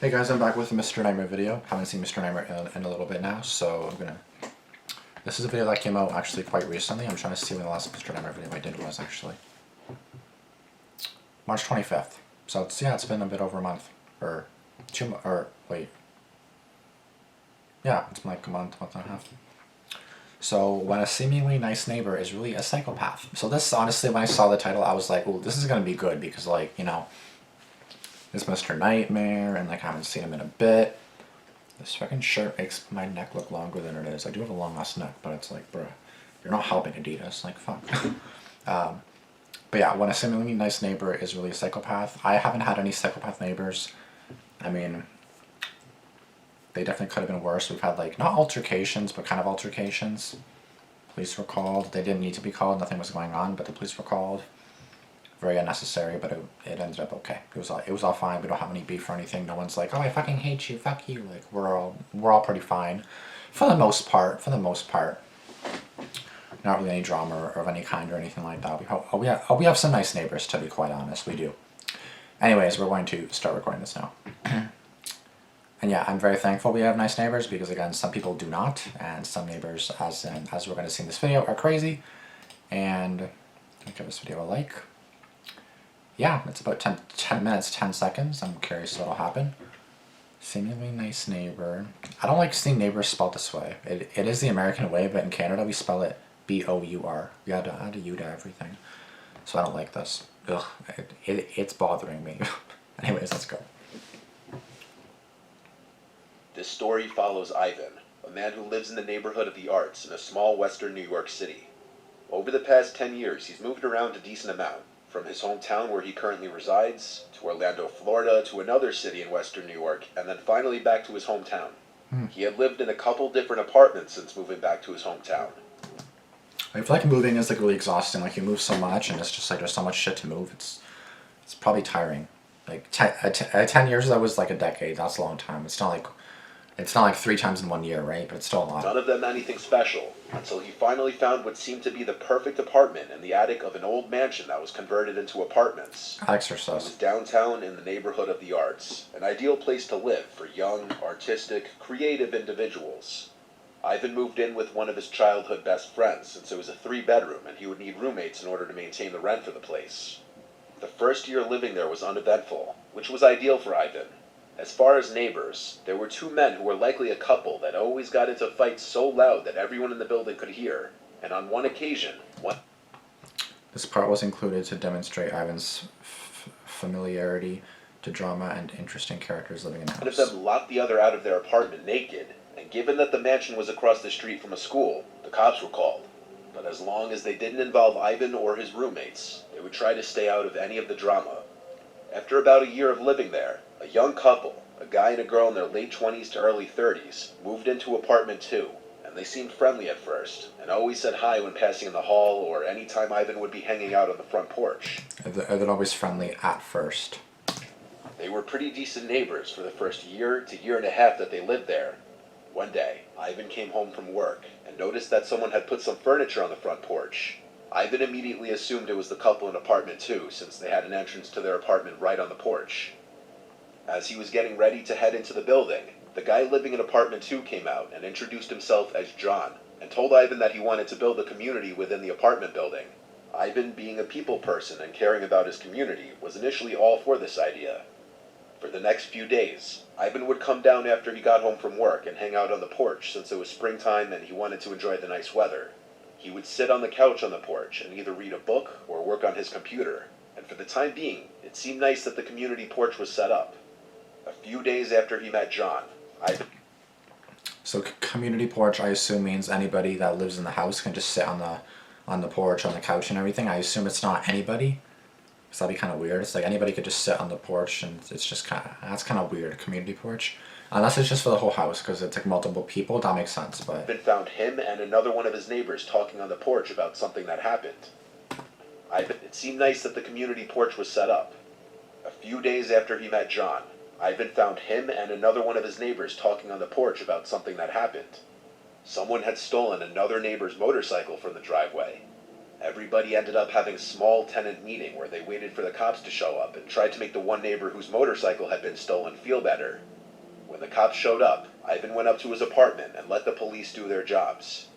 Hey guys, I'm back with a Mr. Neighbour video. Haven't seen Mr. Neighbour in a little bit now, so this is a video that came out actually quite recently. I'm trying to see when the last Mr. Neighbour video I did was actually. March 25th. So it's been a bit over a month. It's been like a month and a half. So when a seemingly nice neighbor is really a psychopath. So this, honestly, when I saw the title, I was like, oh, this is going to be good because, like, you know, it's Mr. Nightmare, and, like, I haven't seen him in a bit. This fucking shirt makes my neck look longer than it is. I do have a long-ass neck, but it's like, bruh, you're not helping Adidas. Like, fuck. But yeah, when a seemingly nice neighbor is really a psychopath. I haven't had any psychopath neighbors. I mean, they definitely could have been worse. We've had, like, not altercations, but kind of altercations. Police were called. They didn't need to be called. Nothing was going on, but the police were called. Very unnecessary, but it ended up okay. It was all fine. We don't have any beef or anything. No one's like, oh, I fucking hate you. Fuck you. Like, we're all pretty fine, for the most part. Not really any drama of any kind or anything like that. We have some nice neighbors, to be quite honest. We do. Anyways, we're going to start recording this now. And yeah, I'm very thankful we have nice neighbors because, again, some people do not, and some neighbors, as we're going to see in this video, are crazy. And I'll give this video a like. Yeah, it's about 10 minutes, 10 seconds. I'm curious what'll happen. Seemingly nice neighbor. I don't like seeing neighbors spelled this way. It is the American way, but in Canada we spell it B-O-U-R. We add a U to everything. So I don't like this. Ugh, it's bothering me. Anyways, let's go. This story follows Ivan, a man who lives in the neighborhood of the arts in a small western New York City. Over the past 10 years, he's moved around a decent amount, from his hometown where he currently resides, to Orlando, Florida, to another city in western New York, and then finally back to his hometown. He had lived in a couple different apartments since moving back to his hometown. I feel like moving is like really exhausting. Like, you move so much and it's just like there's so much shit to move. It's probably tiring. Like 10 years, that was like a decade. That's a long time. It's not like 3 times in 1 year, right? But it's still a lot. None of them anything special, until he finally found what seemed to be the perfect apartment in the attic of an old mansion that was converted into apartments. Attics are It sus. was downtown in the neighborhood of the arts, an ideal place to live for young, artistic, creative individuals. Ivan moved in with one of his childhood best friends, since it was a 3-bedroom and he would need roommates in order to maintain the rent for the place. The first year living there was uneventful, which was ideal for Ivan. As far as neighbors, there were 2 men who were likely a couple that always got into fights so loud that everyone in the building could hear, and on one occasion, This part was included to demonstrate Ivan's familiarity to drama and interesting characters living in the house. one of them locked the other out of their apartment naked, and given that the mansion was across the street from a school, the cops were called. But as long as they didn't involve Ivan or his roommates, they would try to stay out of any of the drama. After about a year of living there, a young couple, a guy and a girl in their late 20s to early 30s, moved into apartment 2, and they seemed friendly at first, and always said hi when passing in the hall or any time Ivan would be hanging out on the front porch. They're always friendly at first. They were pretty decent neighbors for the first year to year and a half that they lived there. One day, Ivan came home from work and noticed that someone had put some furniture on the front porch. Ivan immediately assumed it was the couple in apartment 2, since they had an entrance to their apartment right on the porch. As he was getting ready to head into the building, the guy living in apartment 2 came out and introduced himself as John, and told Ivan that he wanted to build a community within the apartment building. Ivan, being a people person and caring about his community, was initially all for this idea. For the next few days, Ivan would come down after he got home from work and hang out on the porch since it was springtime and he wanted to enjoy the nice weather. He would sit on the couch on the porch and either read a book or work on his computer, and for the time being, it seemed nice that the community porch was set up. A few days after he met John, Ivan... So community porch, I assume, means anybody that lives in the house can just sit on the porch, on the couch and everything. I assume it's not anybody, because that'd be kind of weird. It's like anybody could just sit on the porch, and it's just that's kind of weird, community porch. Unless it's just for the whole house, because it's like multiple people, that makes sense, but... Ivan found him and another one of his neighbors talking on the porch about something that happened. It seemed nice that the community porch was set up. A few days after he met John, Ivan found him and another one of his neighbors talking on the porch about something that happened. Someone had stolen another neighbor's motorcycle from the driveway, Everybody ended up having a small tenant meeting where they waited for the cops to show up and tried to make the one neighbor whose motorcycle had been stolen feel better. When the cops showed up, Ivan went up to his apartment and let the police do their jobs.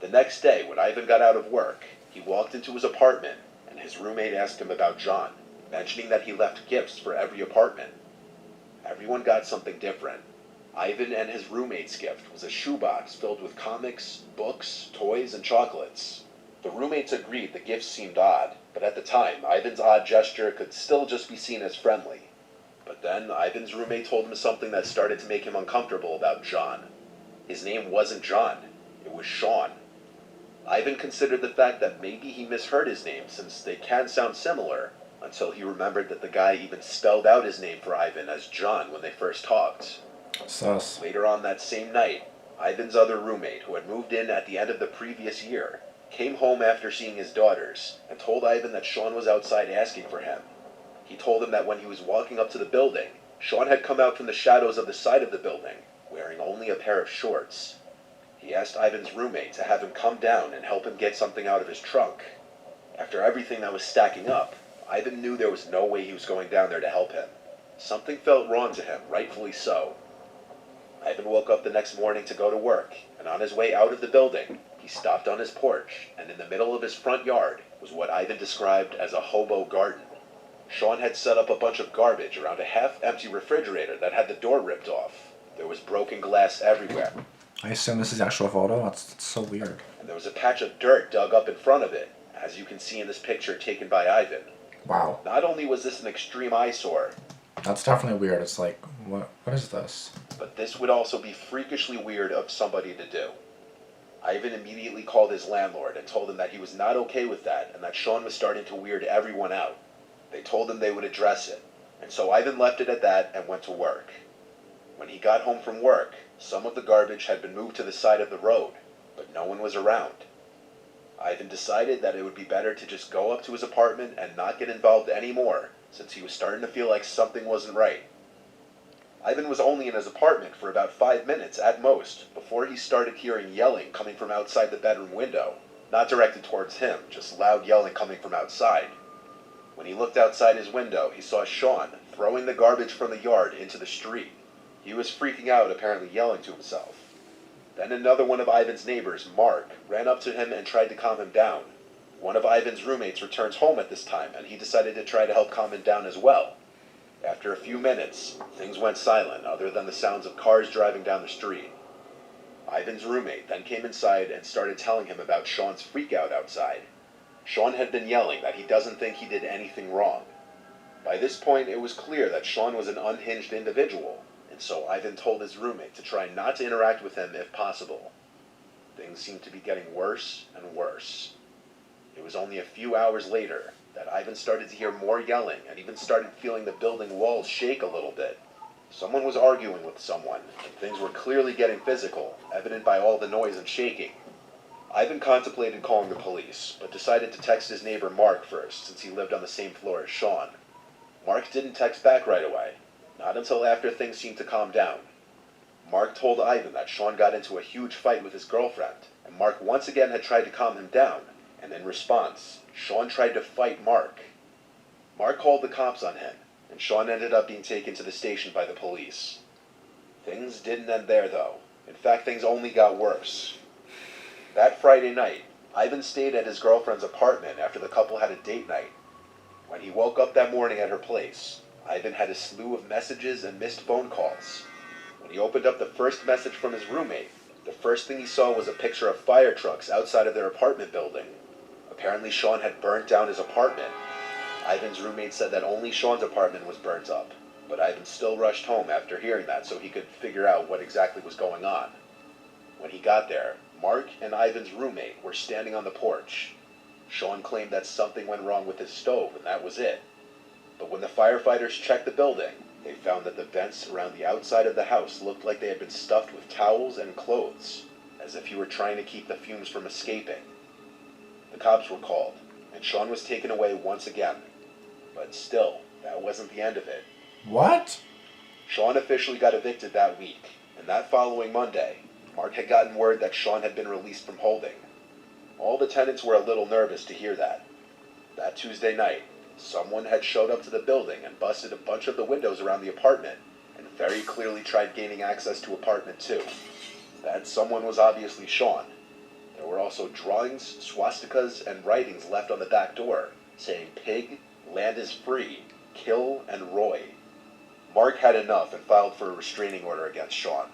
The next day, when Ivan got out of work, he walked into his apartment and his roommate asked him about John, mentioning that he left gifts for every apartment. Everyone got something different. Ivan and his roommate's gift was a shoebox filled with comics, books, toys, and chocolates. The roommates agreed the gifts seemed odd, but at the time, Ivan's odd gesture could still just be seen as friendly. But then, Ivan's roommate told him something that started to make him uncomfortable about John. His name wasn't John, it was Sean. Ivan considered the fact that maybe he misheard his name since they can sound similar, until he remembered that the guy even spelled out his name for Ivan as John when they first talked. Sus. Later on that same night, Ivan's other roommate, who had moved in at the end of the previous year, came home after seeing his daughters and told Ivan that Sean was outside asking for him. He told him that when he was walking up to the building, Sean had come out from the shadows of the side of the building, wearing only a pair of shorts. He asked Ivan's roommate to have him come down and help him get something out of his trunk. After everything that was stacking up, Ivan knew there was no way he was going down there to help him. Something felt wrong to him, rightfully so. Ivan woke up the next morning to go to work, and on his way out of the building, he stopped on his porch, and in the middle of his front yard was what Ivan described as a hobo garden. Sean had set up a bunch of garbage around a half-empty refrigerator that had the door ripped off. There was broken glass everywhere, I assume this is the actual photo? That's so weird. and there was a patch of dirt dug up in front of it, as you can see in this picture taken by Ivan. Wow. Not only was this an extreme eyesore, That's definitely weird. It's like, what is this? but this would also be freakishly weird of somebody to do. Ivan immediately called his landlord and told him that he was not okay with that and that Sean was starting to weird everyone out. They told him they would address it, and so Ivan left it at that and went to work. When he got home from work, some of the garbage had been moved to the side of the road, but no one was around. Ivan decided that it would be better to just go up to his apartment and not get involved anymore, since he was starting to feel like something wasn't right. Ivan was only in his apartment for about 5 minutes at most before he started hearing yelling coming from outside the bedroom window. Not directed towards him, just loud yelling coming from outside. When he looked outside his window, he saw Sean throwing the garbage from the yard into the street. He was freaking out, apparently yelling to himself. Then another one of Ivan's neighbors, Mark, ran up to him and tried to calm him down. One of Ivan's roommates returns home at this time, and he decided to try to help calm him down as well. After a few minutes, things went silent other than the sounds of cars driving down the street. Ivan's roommate then came inside and started telling him about Sean's freakout outside. Sean had been yelling that he doesn't think he did anything wrong. By this point, it was clear that Sean was an unhinged individual, and so Ivan told his roommate to try not to interact with him if possible. Things seemed to be getting worse and worse. It was only a few hours later that Ivan started to hear more yelling and even started feeling the building walls shake a little bit. Someone was arguing with someone, and things were clearly getting physical, evident by all the noise and shaking. Ivan contemplated calling the police, but decided to text his neighbor Mark first, since he lived on the same floor as Sean. Mark didn't text back right away, not until after things seemed to calm down. Mark told Ivan that Sean got into a huge fight with his girlfriend, and Mark once again had tried to calm him down, and in response, Sean tried to fight Mark. Mark called the cops on him, and Sean ended up being taken to the station by the police. Things didn't end there, though. In fact, things only got worse. That Friday night, Ivan stayed at his girlfriend's apartment after the couple had a date night. When he woke up that morning at her place, Ivan had a slew of messages and missed phone calls. When he opened up the first message from his roommate, the first thing he saw was a picture of fire trucks outside of their apartment building. Apparently Sean had burnt down his apartment. Ivan's roommate said that only Sean's apartment was burnt up, but Ivan still rushed home after hearing that so he could figure out what exactly was going on. When he got there, Mark and Ivan's roommate were standing on the porch. Sean claimed that something went wrong with his stove, and that was it. But when the firefighters checked the building, they found that the vents around the outside of the house looked like they had been stuffed with towels and clothes, as if you were trying to keep the fumes from escaping. The cops were called, and Sean was taken away once again. But still, that wasn't the end of it. What? Sean officially got evicted that week, and that following Monday, Mark had gotten word that Sean had been released from holding. All the tenants were a little nervous to hear that. That Tuesday night, someone had showed up to the building and busted a bunch of the windows around the apartment, and very clearly tried gaining access to apartment 2. That someone was obviously Sean. There were also drawings, swastikas, and writings left on the back door, saying pig, land is free, kill, and Roy. Mark had enough and filed for a restraining order against Sean.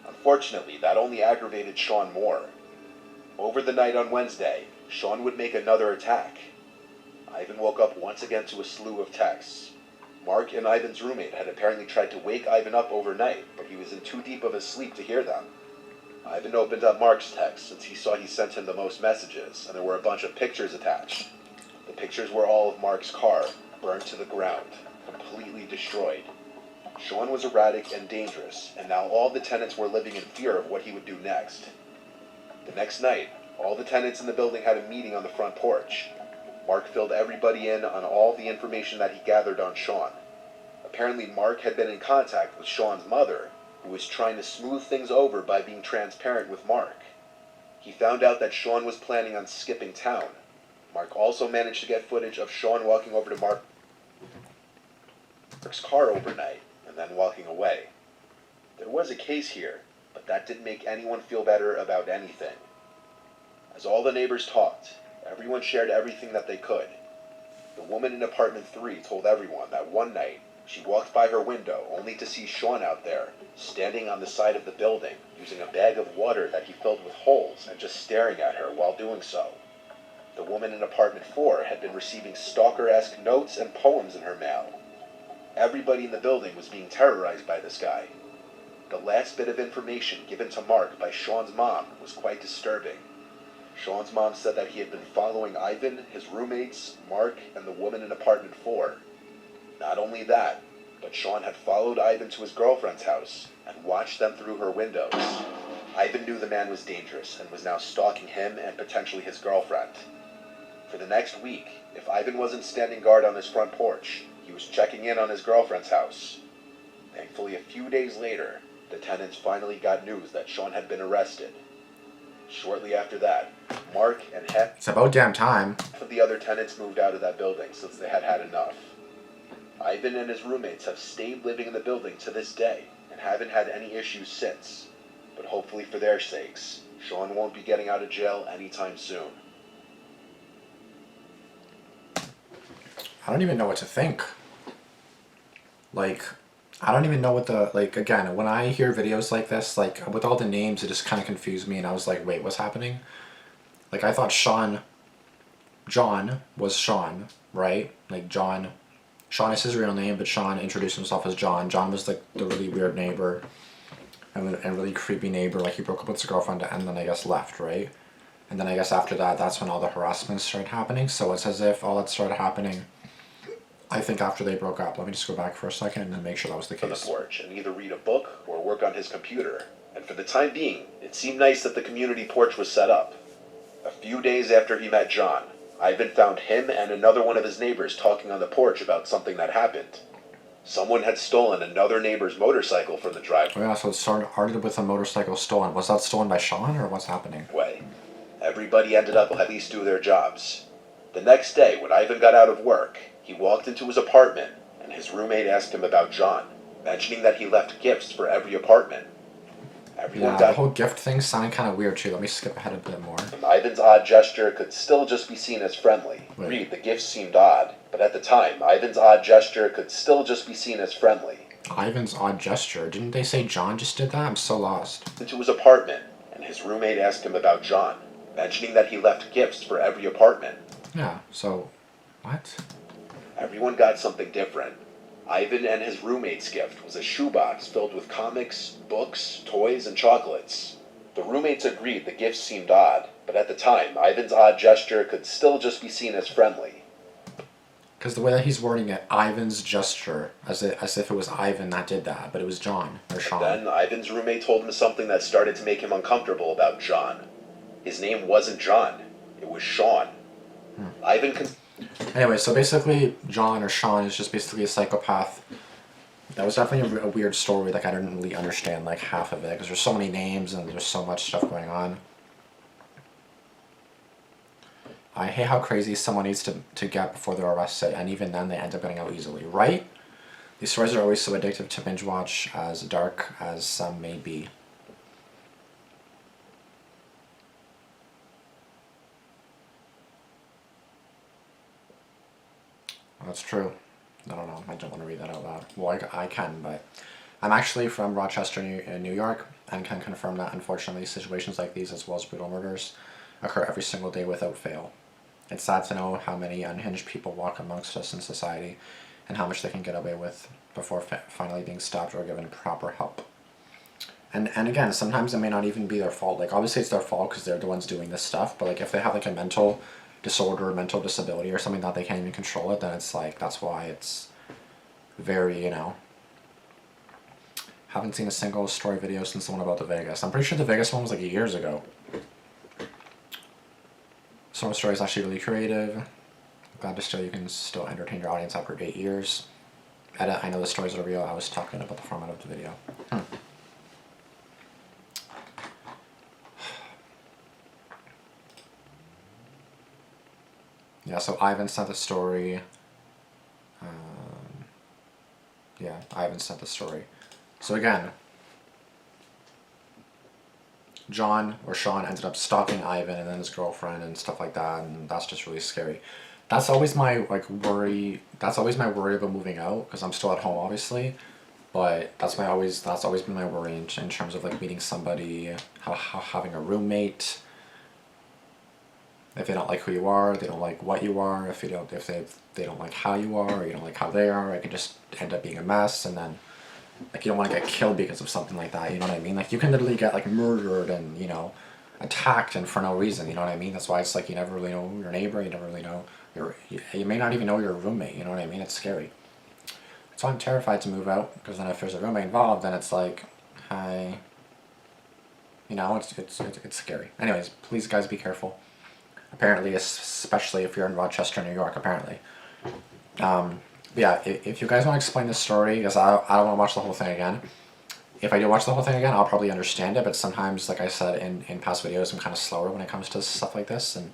Unfortunately, that only aggravated Sean more. Over the night on Wednesday, Sean would make another attack. Ivan woke up once again to a slew of texts. Mark and Ivan's roommate had apparently tried to wake Ivan up overnight, but he was in too deep of a sleep to hear them. Ivan opened up Mark's text since he saw he sent him the most messages, and there were a bunch of pictures attached. The pictures were all of Mark's car, burned to the ground, completely destroyed. Sean was erratic and dangerous, and now all the tenants were living in fear of what he would do next. The next night, all the tenants in the building had a meeting on the front porch. Mark filled everybody in on all the information that he gathered on Sean. Apparently, Mark had been in contact with Sean's mother, who was trying to smooth things over by being transparent with Mark. He found out that Sean was planning on skipping town. Mark also managed to get footage of Sean walking over to Mark's car overnight, and then walking away. There was a case here, but that didn't make anyone feel better about anything. As all the neighbors talked, everyone shared everything that they could. The woman in apartment 3 told everyone that one night she walked by her window only to see Sean out there, standing on the side of the building, using a bag of water that he filled with holes and just staring at her while doing so. The woman in apartment 4 had been receiving stalker-esque notes and poems in her mail. Everybody in the building was being terrorized by this guy. The last bit of information given to Mark by Sean's mom was quite disturbing. Sean's mom said that he had been following Ivan, his roommates, Mark, and the woman in apartment 4. Not only that, but Sean had followed Ivan to his girlfriend's house and watched them through her windows. Ivan knew the man was dangerous and was now stalking him and potentially his girlfriend. For the next week, if Ivan wasn't standing guard on his front porch, he was checking in on his girlfriend's house. Thankfully, a few days later, the tenants finally got news that Sean had been arrested. Shortly after that, Mark and half It's about damn time. of the other tenants moved out of that building since they had had enough. Ivan and his roommates have stayed living in the building to this day and haven't had any issues since. But hopefully for their sakes, Sean won't be getting out of jail anytime soon. I don't even know what to think. Like, I don't even know what the, like, again, when I hear videos like this, like, with all the names, it just kind of confused me, and I was like, wait, what's happening? Like, I thought John was Sean, right? Like, Sean is his real name, but Sean introduced himself as John. John was, like, the really weird neighbor, and really creepy neighbor, like, he broke up with his girlfriend, and then, I guess, left, right? And then, I guess, after that, that's when all the harassment started happening, so it's as if all that started happening, I think, after they broke up. Let me just go back for a second and make sure that was the On the case. porch and either read a book or work on his computer. And for the time being, it seemed nice that the community porch was set up. A few days after he met John, Ivan found him and another one of his neighbors talking on the porch about something that happened. Someone had stolen another neighbor's motorcycle from the driveway. Oh yeah, so it started with a motorcycle stolen. Was that stolen by Sean, or what's happening? Everybody ended up at least do their jobs. The next day, when Ivan got out of work, he walked into his apartment, and his roommate asked him about John, mentioning that he left gifts for every apartment. Everyone Yeah, got the whole gift thing sounded kind of weird too. Let me skip ahead a bit more. Ivan's odd gesture could still just be seen as friendly. Wait. Read, the gifts seemed odd, but at the time, Ivan's odd gesture could still just be seen as friendly. Ivan's odd gesture. Didn't they say John just did that? I'm so lost. Into his apartment, and his roommate asked him about John, mentioning that he left gifts for every apartment. Yeah, so, what? Everyone got something different. Ivan and his roommate's gift was a shoebox filled with comics, books, toys, and chocolates. The roommates agreed the gifts seemed odd, but at the time, Ivan's odd gesture could still just be seen as friendly. Because the way that he's wording it, Ivan's gesture, as if it was Ivan that did that, but it was John, or Sean. Then, Ivan's roommate told him something that started to make him uncomfortable about John. His name wasn't John, it was Sean. Anyway, so basically, John or Sean is just basically a psychopath. That was definitely a weird story. Like, I didn't really understand, like, half of it, because there's so many names and there's so much stuff going on. I hate how crazy someone needs to get before they're arrested, and even then they end up getting out easily, right? These stories are always so addictive to binge watch, as dark as some may be. That's true. I don't know. I don't want to read that out loud. Well, I can, but I'm actually from Rochester, New York, and can confirm that unfortunately situations like these, as well as brutal murders, occur every single day without fail. It's sad to know how many unhinged people walk amongst us in society, and how much they can get away with before finally being stopped or given proper help. And again, sometimes it may not even be their fault. Like, obviously it's their fault because they're the ones doing this stuff, but like if they have like a mental disorder or mental disability or something that they can't even control it, then it's like, that's why it's very, you know. Haven't seen a single story video since the one about the Vegas. I'm pretty sure the Vegas one was like years ago. Some of the story is actually really creative. Glad to still, you can still entertain your audience after 8 years. Edit, I know the stories are real. I was talking about the format of the video. Yeah, so Ivan sent the story. Yeah, Ivan sent the story. So again, John or Sean ended up stalking Ivan and then his girlfriend and stuff like that, and that's just really scary. That's always my like worry. That's always my worry about moving out, because I'm still at home, obviously. But that's always been my worry in terms of like meeting somebody, how having a roommate. If they don't like who you are, they don't like what you are. If they don't like how you are, or you don't like how they are, it can just end up being a mess, and then like you don't want to get killed because of something like that. You know what I mean? Like you can literally get like murdered and, you know, attacked and for no reason. You know what I mean? That's why it's like you never really know your neighbor. You never really know you may not even know your roommate. You know what I mean? It's scary. So I'm terrified to move out, because then if there's a roommate involved, then it's like, hi. You know, it's scary. Anyways, please guys be careful. Apparently, especially if you're in Rochester, New York, apparently. Yeah, if you guys want to explain this story, because I don't want to watch the whole thing again. If I do watch the whole thing again, I'll probably understand it, but sometimes, like I said in past videos, I'm kind of slower when it comes to stuff like this, and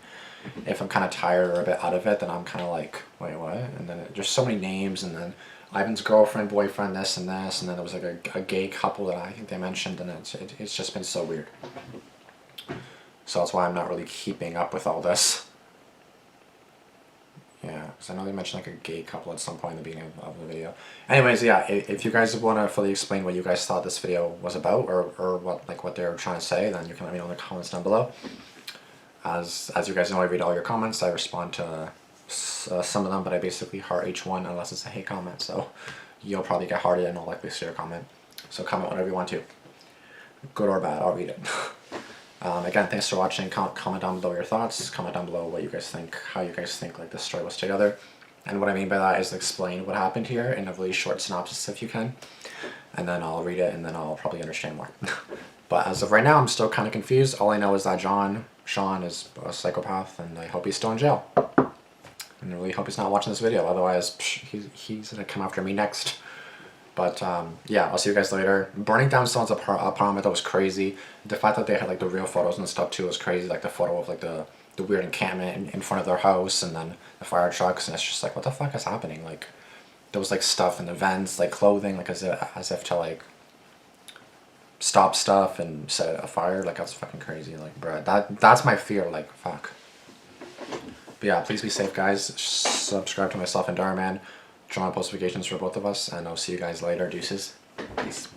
if I'm kind of tired or a bit out of it, then I'm kind of like, wait, what? And then there's so many names, and then Ivan's girlfriend, boyfriend, this, and then there was like a gay couple that I think they mentioned, and it's just been so weird. So that's why I'm not really keeping up with all this. Yeah, because I know they mentioned like a gay couple at some point in the beginning of the video. Anyways, yeah, if you guys want to fully explain what you guys thought this video was about, or what they're trying to say, then you can let me know in the comments down below. As you guys know, I read all your comments. I respond to some of them, but I basically heart each one unless it's a hate comment. So you'll probably get hearted and I'll likely see your comment. So comment whatever you want to. Good or bad, I'll read it. Again, thanks for watching. Comment down below your thoughts. Comment down below what you guys think, how you guys think like this story was together. And what I mean by that is explain what happened here in a really short synopsis if you can. And then I'll read it and then I'll probably understand more. But as of right now, I'm still kind of confused. All I know is that Sean is a psychopath, and I hope he's still in jail. And I really hope he's not watching this video, otherwise he's gonna come after me next. But yeah, I'll see you guys later. Burning down someone's apartment, that was crazy. The fact that they had like the real photos and stuff too was crazy. Like the photo of like the weird encampment in front of their house, and then the fire trucks, and it's just like, what the fuck is happening? Like there was like stuff in the vents, like clothing, like as if to like stop stuff and set a fire. Like that's fucking crazy. Like bruh, that's my fear. Like fuck. But yeah, please be safe, guys. Subscribe to myself and Damian. Turn on post notifications for both of us, and I'll see you guys later. Deuces. Peace.